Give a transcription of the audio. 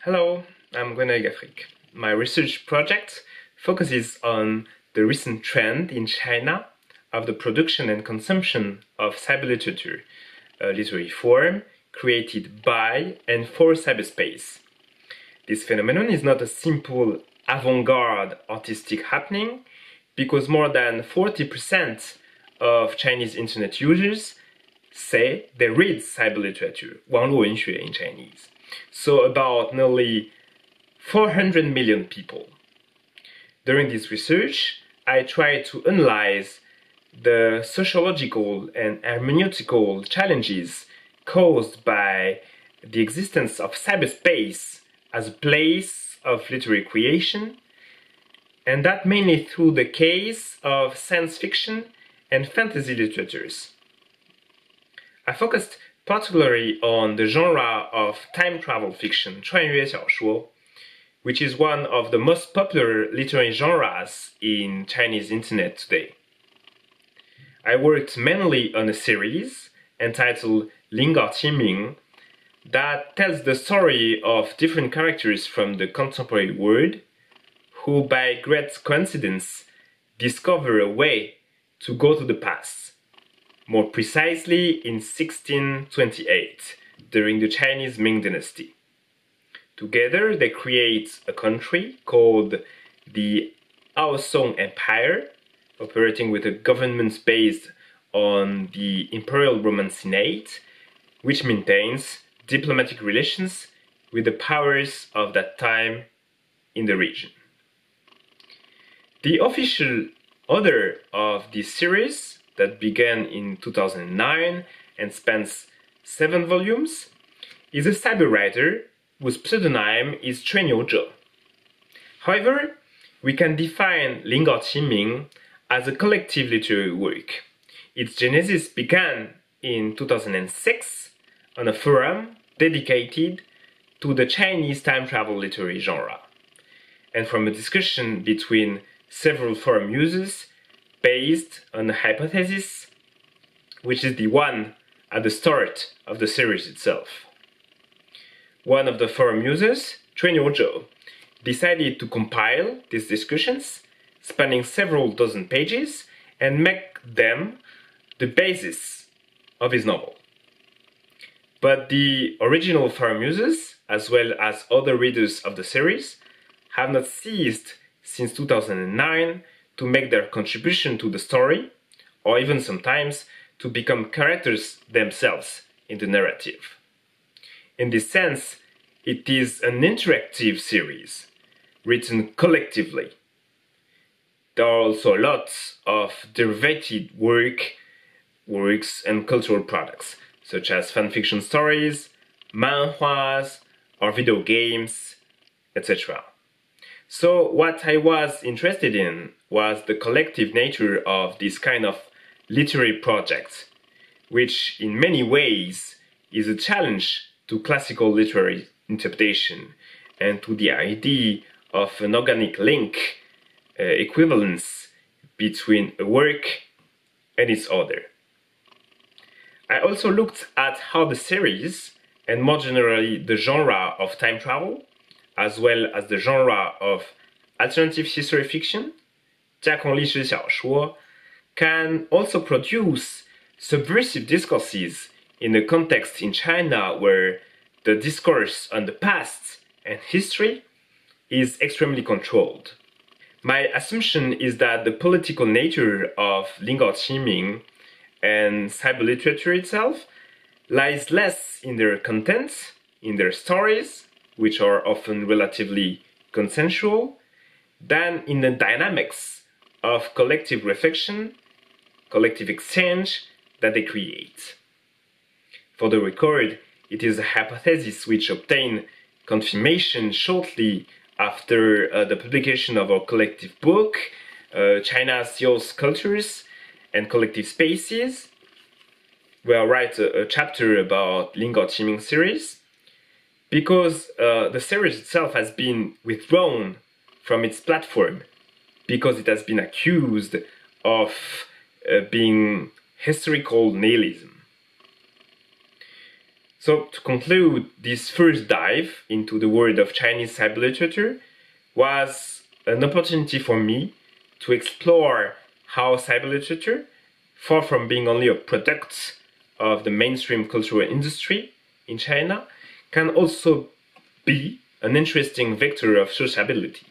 Hello, I'm Gwennaël Gaffric. My research project focuses on the recent trend in China of the production and consumption of cyberliterature, a literary form created by and for cyberspace. This phenomenon is not a simple avant-garde artistic happening, because more than 40% of Chinese internet users say they read cyberliterature, 网络文学 in Chinese. So about nearly 400 million people. During this research, I tried to analyze the sociological and hermeneutical challenges caused by the existence of cyberspace as a place of literary creation, and that mainly through the case of science fiction and fantasy literatures. I focused particularly on the genre of time travel fiction, 穿越小说, which is one of the most popular literary genres in Chinese internet today. I worked mainly on a series entitled 灵稿清明 that tells the story of different characters from the contemporary world who, by great coincidence, discover a way to go to the past. More precisely in 1628, during the Chinese Ming Dynasty. Together they create a country called the Aosong Empire, operating with a government based on the Imperial Roman Senate, which maintains diplomatic relations with the powers of that time in the region. The official author of this series, that began in 2009 and spans 7 volumes, is a cyber writer whose pseudonym is 吹牛者. However, we can define 灵稿清明 as a collective literary work. Its genesis began in 2006 on a forum dedicated to the Chinese time travel literary genre, and from a discussion between several forum users based on a hypothesis, which is the one at the start of the series itself. One of the forum users, 吹牛者, decided to compile these discussions, spanning several dozen pages, and make them the basis of his novel. But the original forum users, as well as other readers of the series, have not ceased since 2009 to make their contribution to the story, or even sometimes to become characters themselves in the narrative. In this sense, it is an interactive series, written collectively. There are also lots of derivative works and cultural products, such as fanfiction stories, manhwas, or video games, etc. So what I was interested in was the collective nature of this kind of literary project, which in many ways is a challenge to classical literary interpretation and to the idea of an organic link, equivalence between a work and its author. I also looked at how the series, and more generally the genre of time travel, as well as the genre of alternative history fiction, 架空历史小说, can also produce subversive discourses in a context in China where the discourse on the past and history is extremely controlled. My assumption is that the political nature of 灵稿清明 and cyberliterature itself lies less in their content, in their stories, which are often relatively consensual, than in the dynamics of collective reflection, collective exchange that they create. For the record, it is a hypothesis which obtained confirmation shortly after the publication of our collective book, China's Youth Cultures and Collective Spaces, where I write a chapter about 灵稿清明 series, because the series itself has been withdrawn from its platform because it has been accused of being historical nihilism. So to conclude this first dive dive into the world of Chinese cyberliterature was an opportunity for me to explore how cyberliterature, far from being only a product of the mainstream cultural industry in China, can also be an interesting vector of sociability.